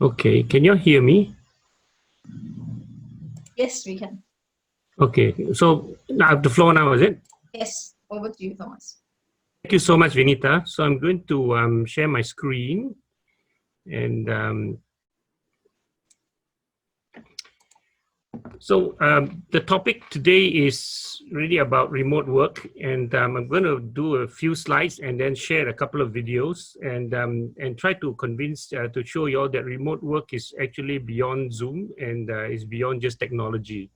Okay, can you hear me? Yes, we can. Okay, so I have the floor now, is it? Yes, over to you, Thomas. Thank you so much, Vinita. So I'm going to share my screen, and the topic today is really about remote work, and I'm going to do a few slides and then share a couple of videos and try to convince to show you all that remote work is actually beyond Zoom and is beyond just technology.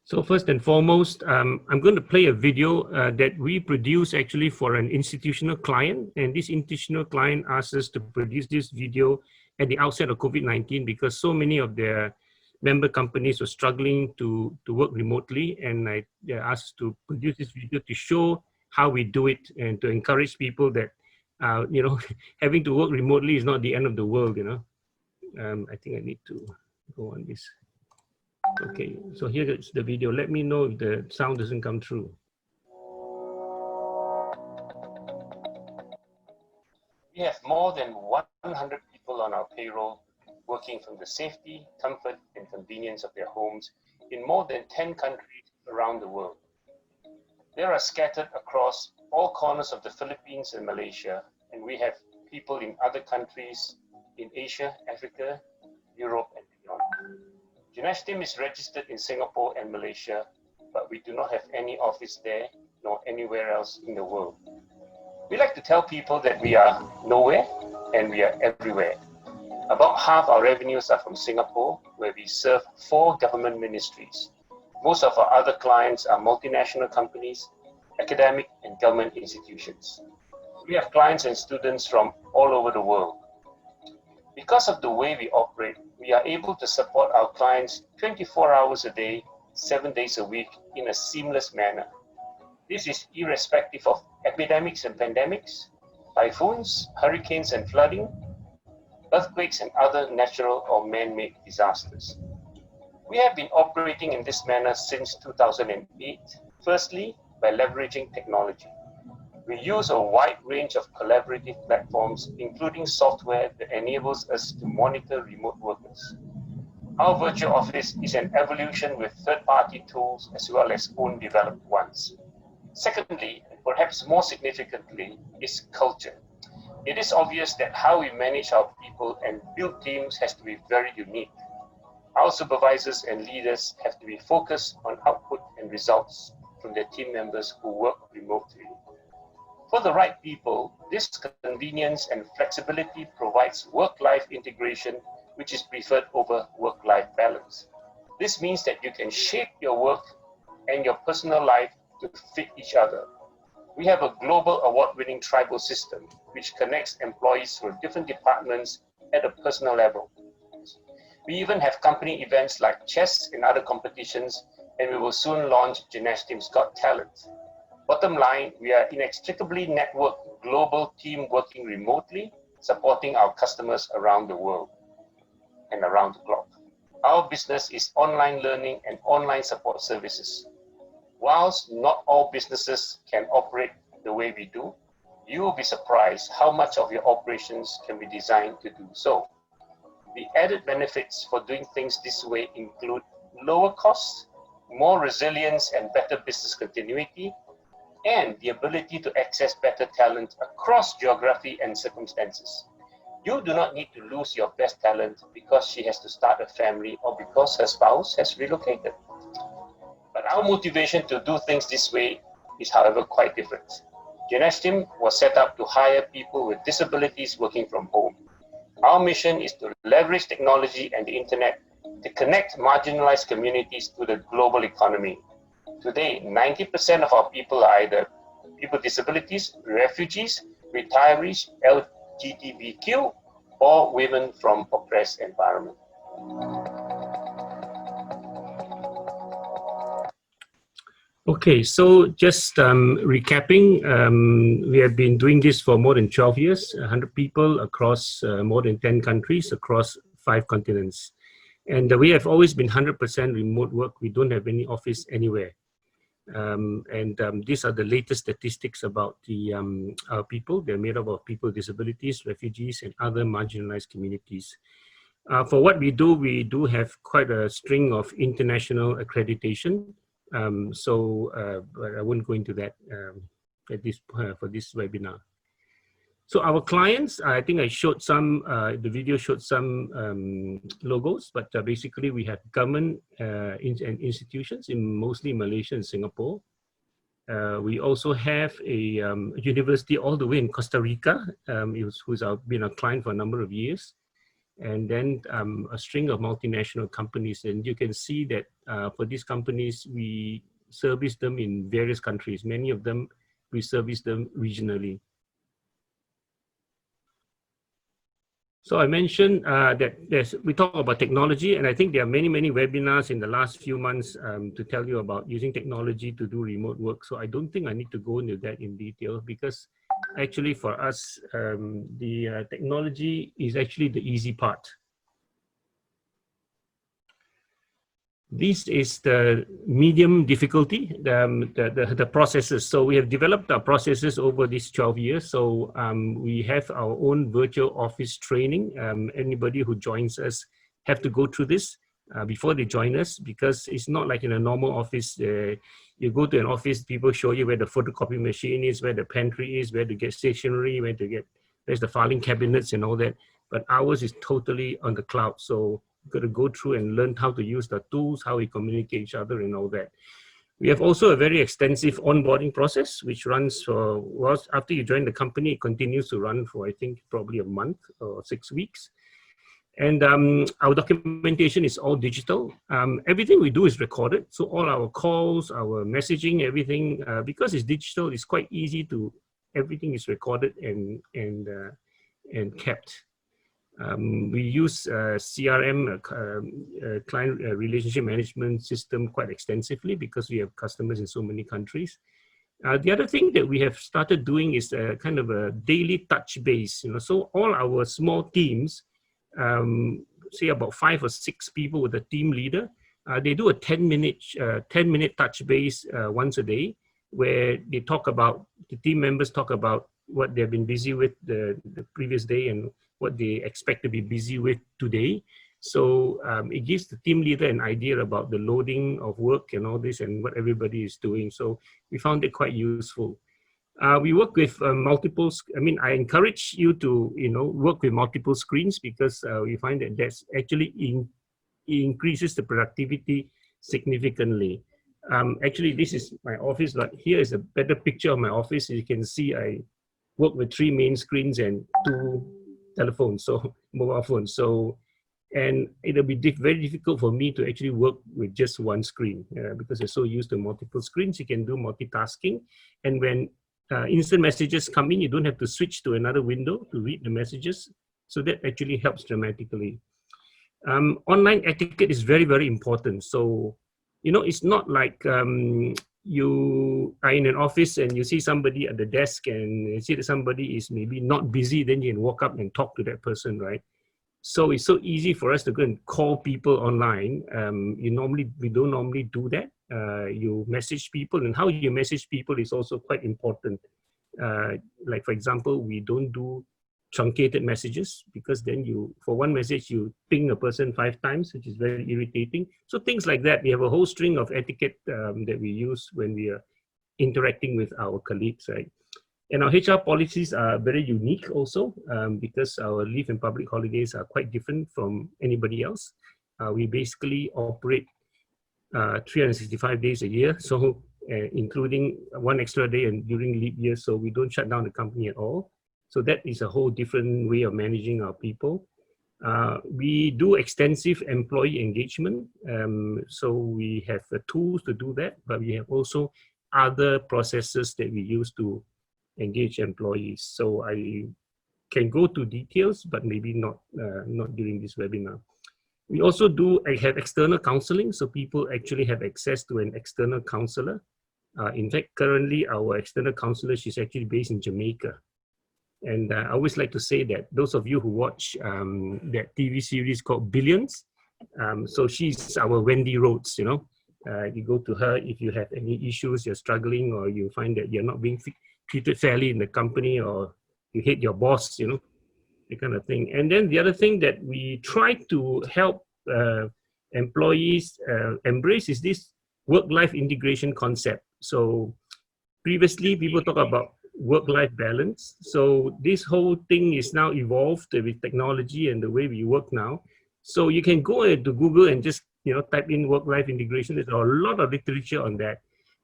So first and foremost, I'm going to play a video that we produce actually for an institutional client. And this institutional client asked us to produce this video at the outset of COVID-19 because so many of their member companies were struggling to work remotely. And they asked us to produce this video to show how we do it and to encourage people that, having to work remotely is not the end of the world, I think I need to go on this. Okay, so here is the video. Let me know if the sound doesn't come through. We have more than 100 people on our payroll working from the safety, comfort, and convenience of their homes in more than 10 countries around the world. They are scattered across all corners of the Philippines and Malaysia, and we have people in other countries in Asia, Africa, Europe, and beyond. Genashtim is registered in Singapore and Malaysia, but we do not have any office there nor anywhere else in the world. We like to tell people that we are nowhere and we are everywhere. About half our revenues are from Singapore, where we serve 4 government ministries. Most of our other clients are multinational companies, academic and government institutions. We have clients and students from all over the world. Because of the way we operate, we are able to support our clients 24 hours a day, 7 days a week in a seamless manner. This is irrespective of epidemics and pandemics, typhoons, hurricanes and flooding, earthquakes and other natural or man-made disasters. We have been operating in this manner since 2008, firstly by leveraging technology. We use a wide range of collaborative platforms, including software that enables us to monitor remote workers. Our virtual office is an evolution with third-party tools as well as own developed ones. Secondly, and perhaps more significantly, is culture. It is obvious that how we manage our people and build teams has to be very unique. Our supervisors and leaders have to be focused on output and results from their team members who work remotely. For the right people, this convenience and flexibility provides work-life integration, which is preferred over work-life balance. This means that you can shape your work and your personal life to fit each other. We have a global award-winning tribal system, which connects employees from different departments at a personal level. We even have company events like chess and other competitions, and we will soon launch Genashtim's Got Talent. Bottom line, we are inextricably networked global team working remotely, supporting our customers around the world and around the clock. Our business is online learning and online support services. Whilst not all businesses can operate the way we do, you will be surprised how much of your operations can be designed to do so. The added benefits for doing things this way include lower costs, more resilience and better business continuity, and the ability to access better talent across geography and circumstances. You do not need to lose your best talent because she has to start a family or because her spouse has relocated. But our motivation to do things this way is, however, quite different. Genashtim was set up to hire people with disabilities working from home. Our mission is to leverage technology and the internet to connect marginalized communities to the global economy. Today, 90% of our people are either people with disabilities, refugees, retirees, LGBTQ, or women from oppressed environments. Okay, so just recapping, we have been doing this for more than 12 years, 100 people across more than 10 countries, across 5 continents. And we have always been 100% remote work. We don't have any office anywhere. These are the latest statistics about our people. They're made up of people with disabilities, refugees, and other marginalized communities. For what we do have quite a string of international accreditation. But I won't go into that at this for this webinar. So our clients, I think I showed some, the video showed some logos, but basically we have government and institutions in mostly Malaysia and Singapore. We also have a university all the way in Costa Rica, who's been a client for a number of years. And then a string of multinational companies. And you can see that for these companies, we service them in various countries. Many of them, we service them regionally. So I mentioned that we talk about technology, and I think there are many, many webinars in the last few months to tell you about using technology to do remote work. So I don't think I need to go into that in detail, because actually for us, the technology is actually the easy part. This is the medium difficulty, the processes. So we have developed our processes over these 12 years. So we have our own virtual office training. Anybody who joins us have to go through this before they join us, because it's not like in a normal office. You go to an office, people show you where the photocopy machine is, where the pantry is, where to get stationery, where's the filing cabinets and all that. But ours is totally on the cloud. So got to go through and learn how to use the tools, how we communicate each other and all that. We have also a very extensive onboarding process, which runs for, after you join the company, it continues to run for, I think, probably a month or 6 weeks. And our documentation is all digital. Everything we do is recorded. So all our calls, our messaging, everything, because it's digital, it's quite easy to, everything is recorded and kept. We use CRM, client relationship management system, quite extensively, because we have customers in so many countries. The other thing that we have started doing is kind of a daily touch base. So all our small teams, say about 5 or 6 people with a team leader, they do a 10-minute touch base once a day, where they talk about, the team members talk about what they've been busy with the previous day and what they expect to be busy with today. So it gives the team leader an idea about the loading of work and all this and what everybody is doing. So we found it quite useful. We work with multiple, I encourage you to, work with multiple screens, because we find that that's actually increases the productivity significantly. Actually, this is my office, but here is a better picture of my office. You can see I work with 3 main screens and 2 telephones, so mobile phones. So, and it'll be very difficult for me to actually work with just 1 screen because you're so used to multiple screens. You can do multitasking, and when instant messages come in, you don't have to switch to another window to read the messages. So that actually helps dramatically. Online etiquette is very, very important. So, it's not like you are in an office and you see somebody at the desk and you see that somebody is maybe not busy, then you can walk up and talk to that person, right? So it's so easy for us to go and call people online. We don't normally do that. You message people, and how you message people is also quite important. Like, for example, we don't do truncated messages, because then for one message you ping a person 5 times, which is very irritating. So things like that. We have a whole string of etiquette that we use when we are interacting with our colleagues, right? And our HR policies are very unique also, because our leave and public holidays are quite different from anybody else. We basically operate 365 days a year, so including 1 extra day and during leap years, so we don't shut down the company at all. So that is a whole different way of managing our people. We do extensive employee engagement. So we have tools to do that, but we have also other processes that we use to engage employees. So I can go to details, but maybe not during this webinar. We also have external counseling, so people actually have access to an external counselor. In fact, currently our external counselor, she's actually based in Jamaica. And I always like to say that those of you who watch that TV series called Billions, so she's our Wendy Rhodes, You go to her if you have any issues, you're struggling, or you find that you're not being treated fairly in the company, or you hate your boss, you know, that kind of thing. And then the other thing that we try to help employees embrace is this work-life integration concept. So previously, people talk about work-life balance. So this whole thing is now evolved with technology and the way we work now. So you can go to Google and just, you know, type in work-life integration. There's a lot of literature on that.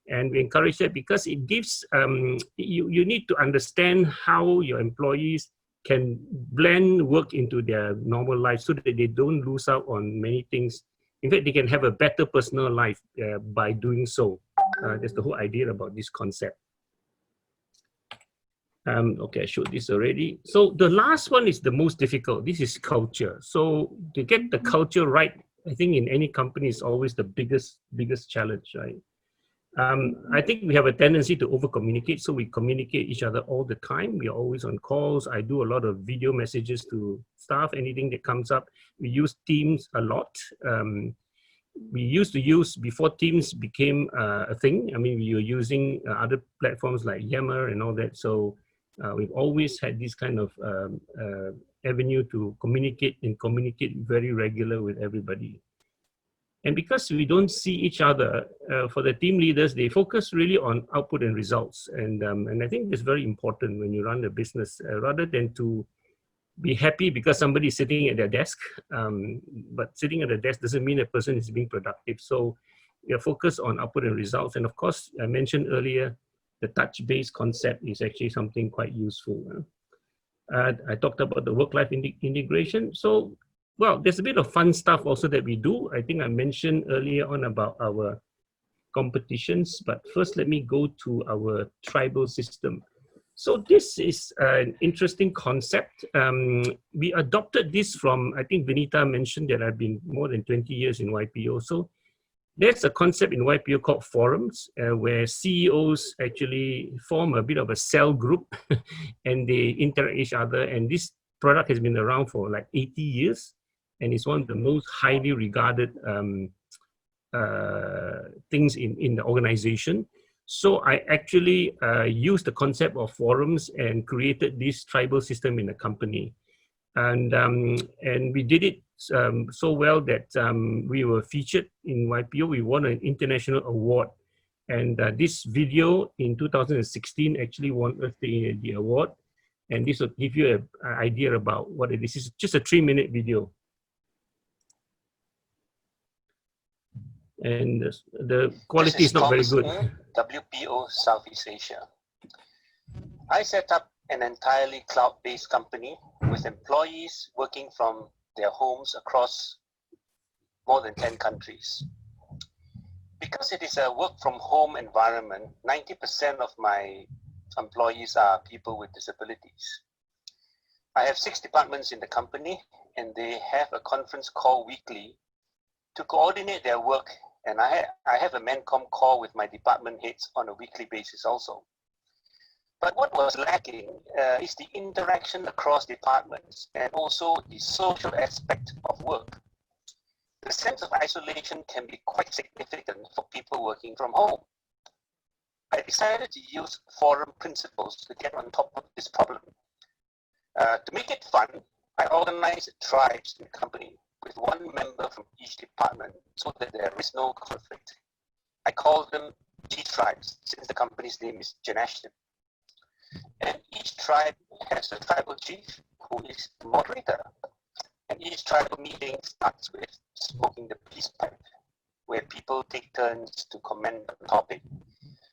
And we encourage that because it gives, you need to understand how your employees can blend work into their normal life so that they don't lose out on many things. In fact, they can have a better personal life by doing so. That's the whole idea about this concept. Okay, I showed this already. So the last one is the most difficult. This is culture. So to get the culture right, I think in any company is always the biggest challenge, right? I think we have a tendency to over-communicate, so we communicate each other all the time. We are always on calls. I do a lot of video messages to staff, anything that comes up. We use Teams a lot. We used to use, before Teams became a thing, I mean, we were using other platforms like Yammer and all that. So we've always had this kind of avenue to communicate and communicate very regular with everybody. And because we don't see each other, for the team leaders, they focus really on output and results. And I think it's very important when you run a business, rather than to be happy because somebody is sitting at their desk. But sitting at the desk doesn't mean a person is being productive. So we are focused on output and results. And of course, I mentioned earlier, the touch-based concept is actually something quite useful. I talked about the work-life integration. So, well, there's a bit of fun stuff also that we do. I think I mentioned earlier on about our competitions, but first let me go to our tribal system. So this is an interesting concept. We adopted this from, I think Vinita mentioned that I've been more than 20 years in YPO. So there's a concept in YPO called forums, where CEOs actually form a bit of a cell group and they interact each other. And this product has been around for like 80 years. And it's one of the most highly regarded things in the organization. So I actually used the concept of forums and created this tribal system in the company. And we did it so well that we were featured in YPO. We won an international award. And this video in 2016 actually won us the award. And this will give you an idea about what it is. It's just a 3-minute video. And the quality is not very good. WPO Southeast Asia. I set up an entirely cloud-based company with employees working from their homes across more than 10 countries. Because it is a work-from-home environment, 90% of my employees are people with disabilities. I have 6 departments in the company, and they have a conference call weekly to coordinate their work. And I have a MenCom call with my department heads on a weekly basis also. But what was lacking is the interaction across departments and also the social aspect of work. The sense of isolation can be quite significant for people working from home. I decided to use forum principles to get on top of this problem. To make it fun, I organized tribes in the company with 1 member from each department so that there is no conflict. I call them G-tribes since the company's name is Janashtim. And each tribe has a tribal chief who is the moderator. And each tribal meeting starts with smoking the peace pipe, where people take turns to comment on the topic.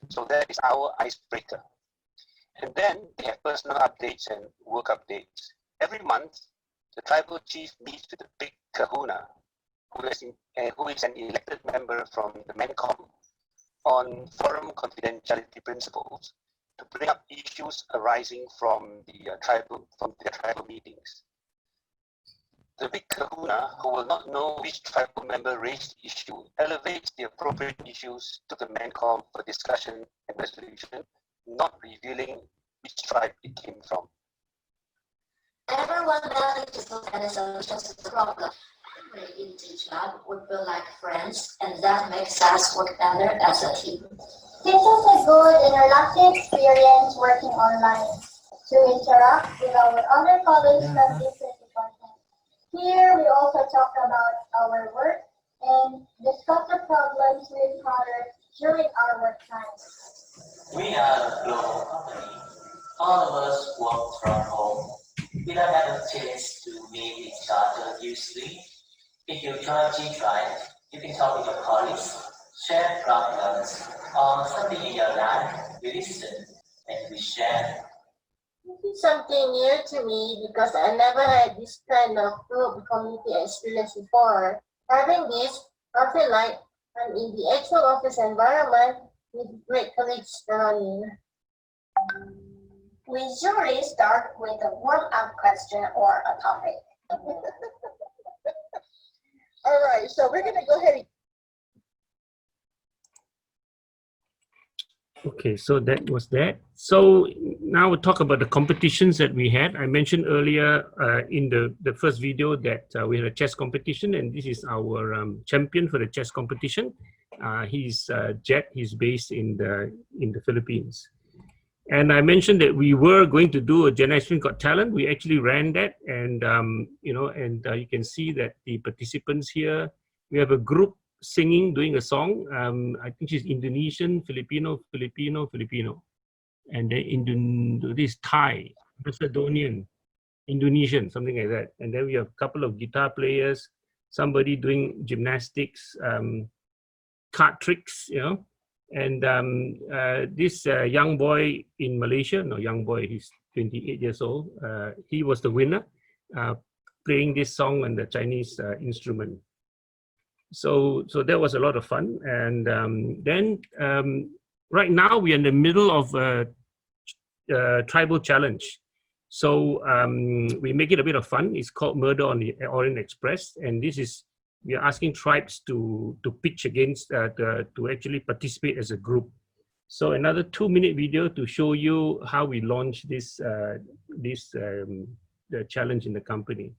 So that is our icebreaker. And then they have personal updates and work updates. Every month, the tribal chief meets with the big kahuna, who is an elected member from the MenCom, on forum confidentiality principles to bring up issues arising from the tribal meetings. The big kahuna, who will not know which tribal member raised the issue, elevates the appropriate issues to the MenCom for discussion and resolution, not revealing which tribe it came from. Everyone believes that the solution to the problem. Everybody in the club would feel like friends, and that makes us work better as a team. This was a good and relaxing experience working online to interact with our other colleagues from different departments. Here we also talk about our work and discuss the problems we encountered during our work time. We are a global company. All of us work from home. We don't have a chance to meet each other usually. If you join G-Tribe, you can talk with your colleagues, share problems, or something in your life. We listen and we share. This is something new to me because I never had this kind of group community experience before. Having this, I feel like I'm in the actual office environment with great colleagues around me. We usually start with a warm-up question or a topic. All right, so we're going to go ahead. Okay, so that was that. So now we'll talk about the competitions that we had. I mentioned earlier in the first video that we had a chess competition, and this is our champion for the chess competition. He's Jet. He's based in the Philippines. And I mentioned that we were going to do a Gen Ashton Got Talent. We actually ran that, and you can see that the participants here. We have a group singing, doing a song. I think she's Indonesian, Filipino, and then this Thai, Macedonian, Indonesian, something like that. And then we have a couple of guitar players, somebody doing gymnastics, card tricks, and this young boy in Malaysia, he's 28 years old. He was the winner, playing this song on the Chinese instrument. So that was a lot of fun. And then right now we're in the middle of a tribal challenge. So we make it a bit of fun. It's called Murder on the Orient Express, and this is we are asking tribes to pitch against to actually participate as a group. So another 2-minute video to show you how we launch this the challenge in the company.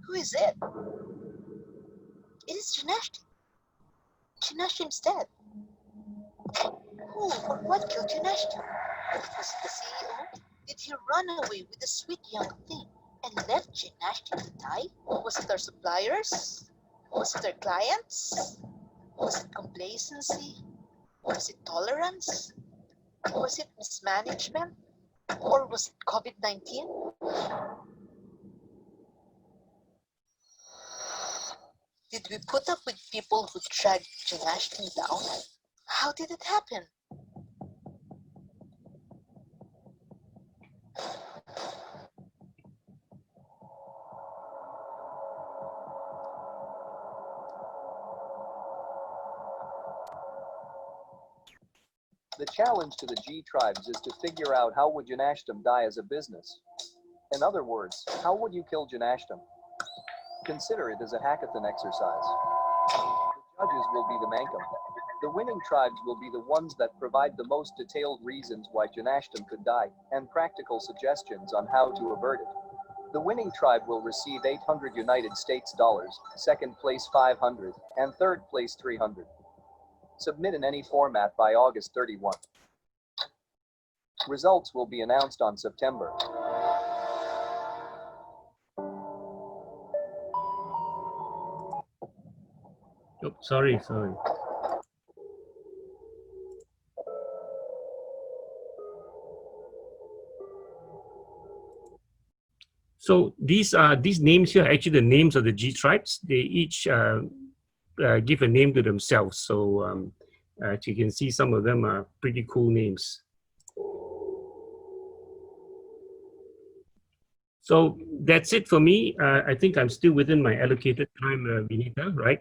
Who is it? It is Jen Ashton. Jen Ashton's dead. Who or what killed Jen Ashton? Was it the CEO? Did he run away with the sweet young thing and left Jen Ashton to die? Was it our suppliers? Was it our clients? Was it complacency? Was it tolerance? Was it mismanagement? Or was it COVID-19? Did we put up with people who dragged Jen Ashton down? How did it happen? The challenge to the G-Tribes is to figure out how would Jen Ashton die as a business. In other words, how would you kill Jen Ashton? Consider it as a hackathon exercise. The judges will be the Mankum. The winning tribes will be the ones that provide the most detailed reasons why Jen Ashton could die, and practical suggestions on how to avert it. The winning tribe will receive 800 United States dollars, second place 500, and third place 300. Submit in any format by August 31. Results will be announced on September. Oh, sorry. So these names here are actually the names of the G-Tribes. They each give a name to themselves. So as you can see, some of them are pretty cool names. So that's it for me. I think I'm still within my allocated time, Vinita, right?